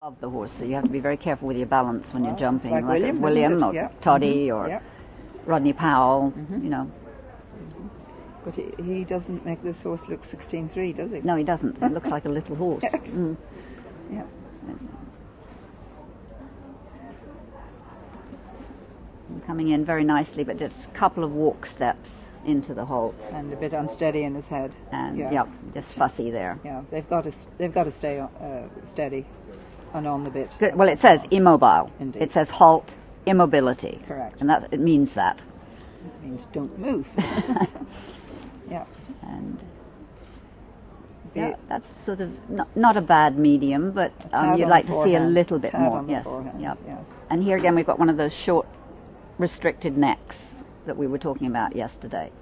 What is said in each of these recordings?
Of the horse, so you have to be very careful with your balance when you're jumping. Like William or yeah. Toddy or Rodney Powell, you know. But he doesn't make this horse look 16.3, does he? No, he doesn't. It looks like a little horse. Yes. Yeah. Coming in very nicely, but just a couple of walk steps into the halt. And a bit unsteady in his head. And yep, just fussy there. Yeah, they've got to stay steady and on the bit. Good. Well, it says immobile. Indeed. It says halt, immobility. Correct. And it means that. It means don't move. Yeah. And yeah, that's sort of not a bad medium, but you'd like to see a little bit more. Yes. Yep. Yes. And here again, we've got one of those short, restricted necks that we were talking about yesterday.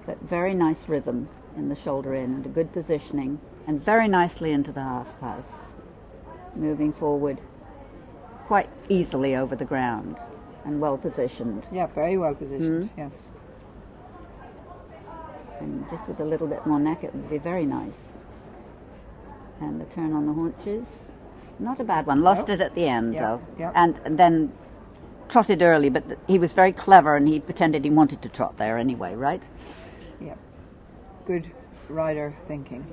But very nice rhythm in the shoulder in and a good positioning, and very nicely into the half pass, moving forward quite easily over the ground and well positioned. Yeah, very well positioned. Yes. And just with a little bit more neck, it would be very nice. And the turn on the haunches, not a bad one. Lost it at the end though, and then trotted early, but he was very clever and he pretended he wanted to trot there anyway, right? Yeah. Good rider thinking.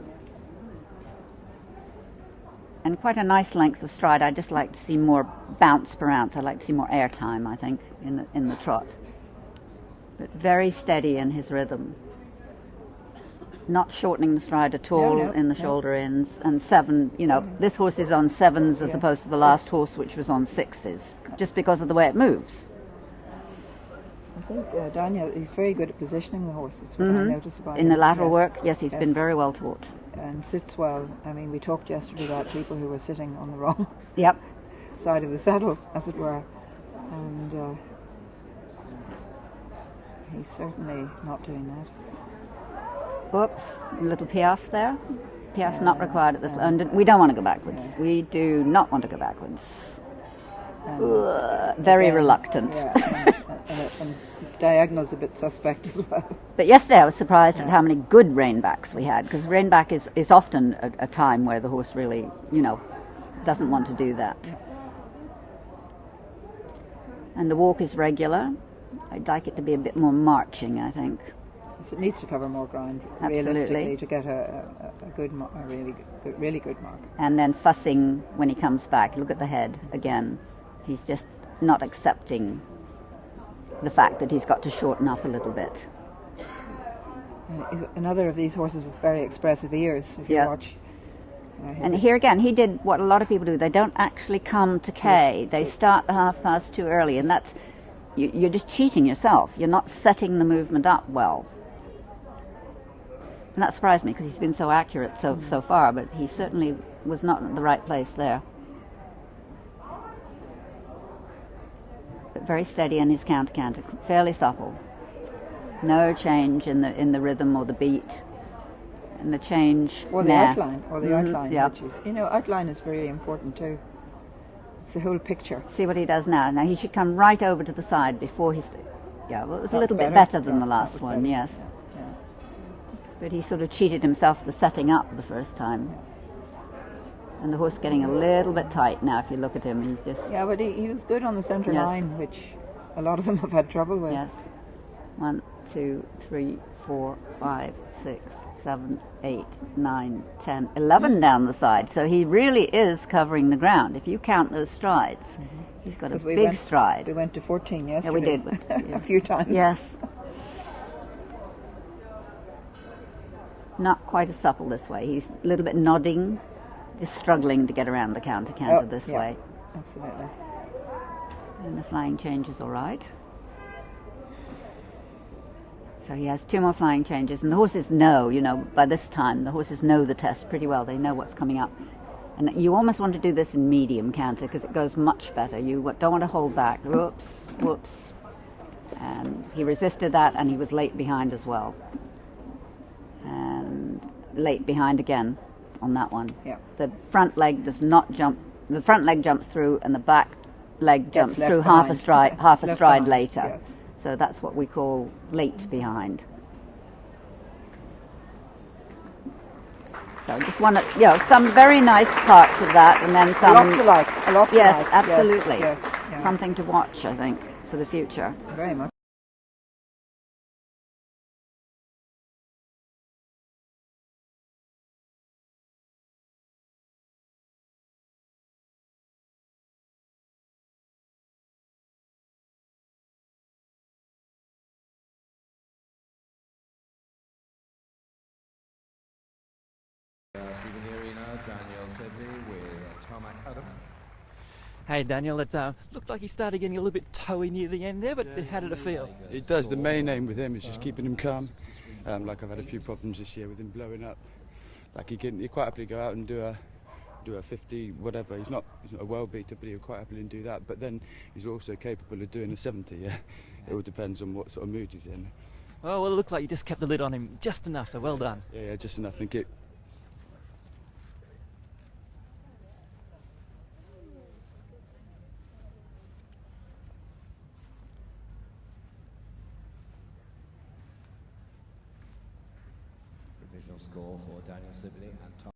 And quite a nice length of stride. I'd just like to see more bounce per ounce. I'd like to see more air time, I think, in the trot. But very steady in his rhythm. Not shortening the stride at all in the shoulder ins. And seven, you know, this horse is on sevens as opposed to the last horse, which was on sixes, just because of the way it moves. I think Daniel, he's very good at positioning the horses. What I notice about in him. the lateral work, yes, he's been very well taught. And sits well. I mean, we talked yesterday about people who were sitting on the wrong side of the saddle, as it were. And he's certainly not doing that. Whoops, a little piaffe there. Piaffe's not required at this. And we don't want to go backwards. We do not want to go backwards. Very reluctant. And diagonal's a bit suspect as well. But yesterday I was surprised at how many good reinbacks we had, because reinback is often a time where the horse really, you know, doesn't want to do that. And the walk is regular. I'd like it to be a bit more marching, I think. So it needs to cover more ground, realistically, to get a really good mark. And then fussing when he comes back. Look at the head again. He's just not accepting the fact that he's got to shorten up a little bit. Another of these horses with very expressive ears, if you watch. And here again, he did what a lot of people do. They don't actually come to K. They start the half pass too early, and that's you're just cheating yourself. You're not setting the movement up well. And that surprised me because he's been so accurate so far, but he certainly was not in the right place there. But very steady in his counter-canter, fairly supple. No change in the rhythm or the beat. And the change or the outline, which is, you know, outline is very important too. It's the whole picture. See what he does now. Now he should come right over to the side before he. Well, it was a little bit better than the last one, yes. Yeah. But he sort of cheated himself the setting up the first time. And the horse getting a little bit tight now. If you look at him, he's just. Yeah, but he was good on the centre line, which a lot of them have had trouble with. Yes. 1, 2, 3, 4, 5, 6, 7, 8, 9, 10, 11 down the side. So he really is covering the ground. If you count those strides, he's got a big stride. We went to 14 yesterday. Yeah, we did. A few times. Yes. Not quite as supple this way. He's a little bit nodding, just struggling to get around the counter this way. Absolutely. And the flying change is all right. So he has 2 more flying changes, and the horses know, you know, by this time, the horses know the test pretty well. They know what's coming up. And you almost want to do this in medium canter because it goes much better. You don't want to hold back. Whoops, whoops. And he resisted that, and he was late behind as well. And late behind again on that one. Yeah. The front leg does not jump. The front leg jumps through, and the back leg jumps through half a stride later. Yes. So that's what we call late behind. So just one, some very nice parts of that, and then some. A lot to like. A lot to yes, like. Absolutely. Yes, yeah. Something to watch, I think, for the future. Very much. With Tarmac Adam. Hey Daniel, it looked like he started getting a little bit toey near the end there, but how did it feel? It does. The main aim with him is just keeping him calm. Like I've had a few problems this year with him blowing up. Like he quite happily go out and do a 50 whatever. He's not a world beater, but he'll quite happily do that. But then he's also capable of doing a 70. Yeah, it all depends on what sort of mood he's in. Oh well, it looks like you just kept the lid on him just enough. So well done. Yeah, just enough. I think it. Provisional score for Daniel Sibley and Tom.